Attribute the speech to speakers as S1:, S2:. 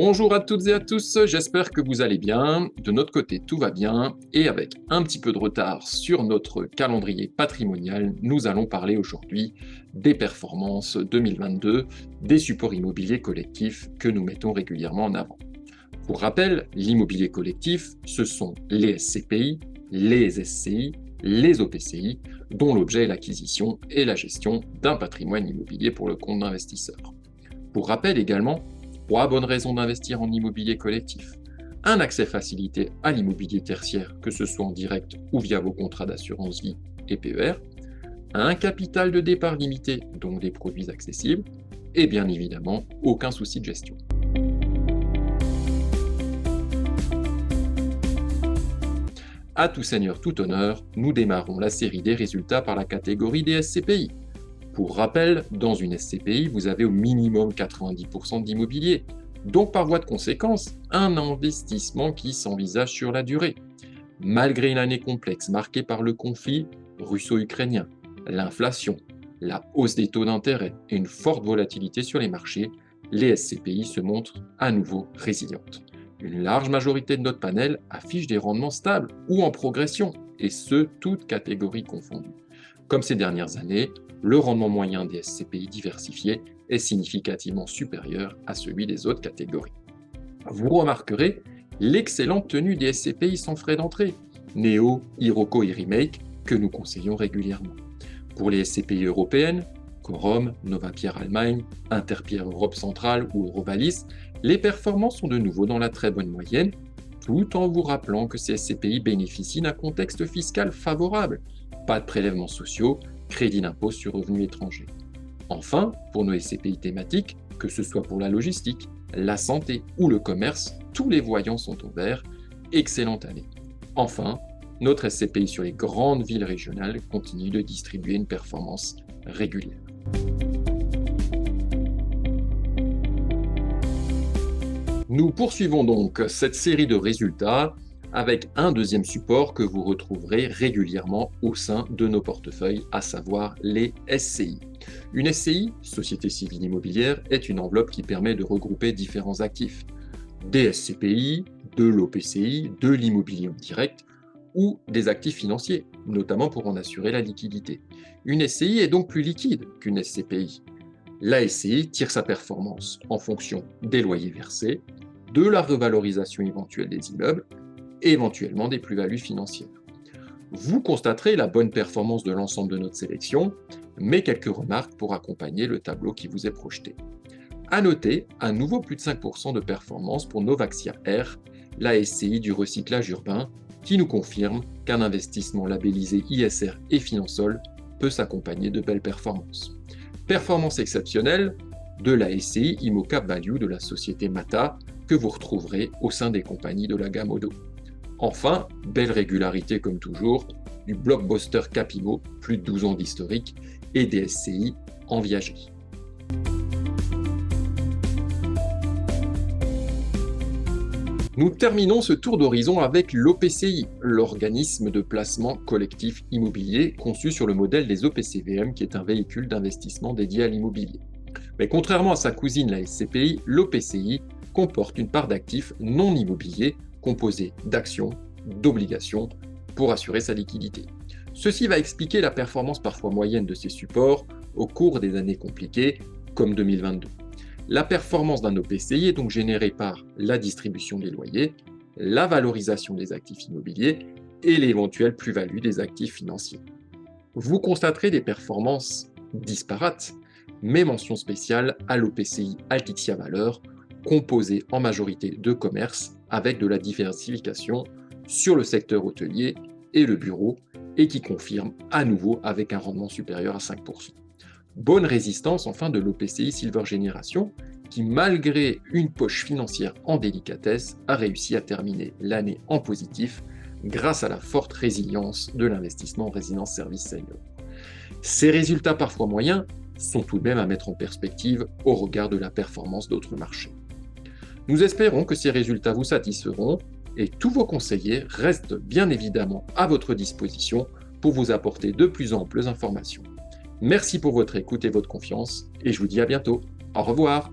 S1: Bonjour à toutes et à tous, j'espère que vous allez bien. De notre côté, tout va bien. Et avec un petit peu de retard sur notre calendrier patrimonial, nous allons parler aujourd'hui des performances 2022 des supports immobiliers collectifs que nous mettons régulièrement en avant. Pour rappel, l'immobilier collectif, ce sont les SCPI, les SCI, les OPCI, dont l'objet est l'acquisition et la gestion d'un patrimoine immobilier pour le compte d'investisseurs. Pour rappel également, 3 bonnes raisons d'investir en immobilier collectif. Un accès facilité à l'immobilier tertiaire, que ce soit en direct ou via vos contrats d'assurance vie et PER. Un capital de départ limité, donc des produits accessibles. Et bien évidemment, aucun souci de gestion. À tout seigneur, tout honneur, nous démarrons la série des résultats par la catégorie des SCPI. Pour rappel, dans une SCPI, vous avez au minimum 90% d'immobilier, donc par voie de conséquence, un investissement qui s'envisage sur la durée. Malgré une année complexe marquée par le conflit russo-ukrainien, l'inflation, la hausse des taux d'intérêt et une forte volatilité sur les marchés, les SCPI se montrent à nouveau résilientes. Une large majorité de notre panel affiche des rendements stables ou en progression, et ce, toutes catégories confondues. Comme ces dernières années, le rendement moyen des SCPI diversifiés est significativement supérieur à celui des autres catégories. Vous remarquerez l'excellente tenue des SCPI sans frais d'entrée, Neo, Iroko et Remake, que nous conseillons régulièrement. Pour les SCPI européennes, Corum, Novapierre Allemagne, Interpierre Europe Centrale ou Eurovalis, les performances sont de nouveau dans la très bonne moyenne, tout en vous rappelant que ces SCPI bénéficient d'un contexte fiscal favorable, pas de prélèvements sociaux, crédit d'impôt sur revenus étrangers. Enfin, pour nos SCPI thématiques, que ce soit pour la logistique, la santé ou le commerce, tous les voyants sont au vert. Excellente année. Enfin, notre SCPI sur les grandes villes régionales continue de distribuer une performance régulière. Nous poursuivons donc cette série de résultats avec un deuxième support que vous retrouverez régulièrement au sein de nos portefeuilles, à savoir les SCI. Une SCI, Société Civile Immobilière, est une enveloppe qui permet de regrouper différents actifs. Des SCPI, de l'OPCI, de l'immobilier en direct ou des actifs financiers, notamment pour en assurer la liquidité. Une SCI est donc plus liquide qu'une SCPI. La SCI tire sa performance en fonction des loyers versés, de la revalorisation éventuelle des immeubles, et éventuellement des plus-values financières. Vous constaterez la bonne performance de l'ensemble de notre sélection, mais quelques remarques pour accompagner le tableau qui vous est projeté. À noter, à nouveau plus de 5% de performance pour Novaxia R, la SCI du recyclage urbain, qui nous confirme qu'un investissement labellisé ISR et Finansol peut s'accompagner de belles performances. Performance exceptionnelle de la SCI ImoCap Value de la société Mata, que vous retrouverez au sein des compagnies de la gamme Odo. Enfin, belle régularité comme toujours, du blockbuster Capimo, plus de 12 ans d'historique, et des SCI en viagerie. Nous terminons ce tour d'horizon avec l'OPCI, l'organisme de placement collectif immobilier conçu sur le modèle des OPCVM, qui est un véhicule d'investissement dédié à l'immobilier. Mais contrairement à sa cousine la SCPI, l'OPCI comporte une part d'actifs non immobiliers composée d'actions, d'obligations pour assurer sa liquidité. Ceci va expliquer la performance parfois moyenne de ces supports au cours des années compliquées comme 2022. La performance d'un OPCI est donc générée par la distribution des loyers, la valorisation des actifs immobiliers et l'éventuelle plus-value des actifs financiers. Vous constaterez des performances disparates, mais mention spéciale à l'OPCI Altixia Valeur, composé en majorité de commerce avec de la diversification sur le secteur hôtelier et le bureau, et qui confirme à nouveau avec un rendement supérieur à 5%. Bonne résistance enfin de l'OPCI Silver Génération, qui malgré une poche financière en délicatesse, a réussi à terminer l'année en positif grâce à la forte résilience de l'investissement en résidence service senior. Ces résultats parfois moyens sont tout de même à mettre en perspective au regard de la performance d'autres marchés. Nous espérons que ces résultats vous satisferont et tous vos conseillers restent bien évidemment à votre disposition pour vous apporter de plus amples informations. Merci pour votre écoute et votre confiance et je vous dis à bientôt. Au revoir.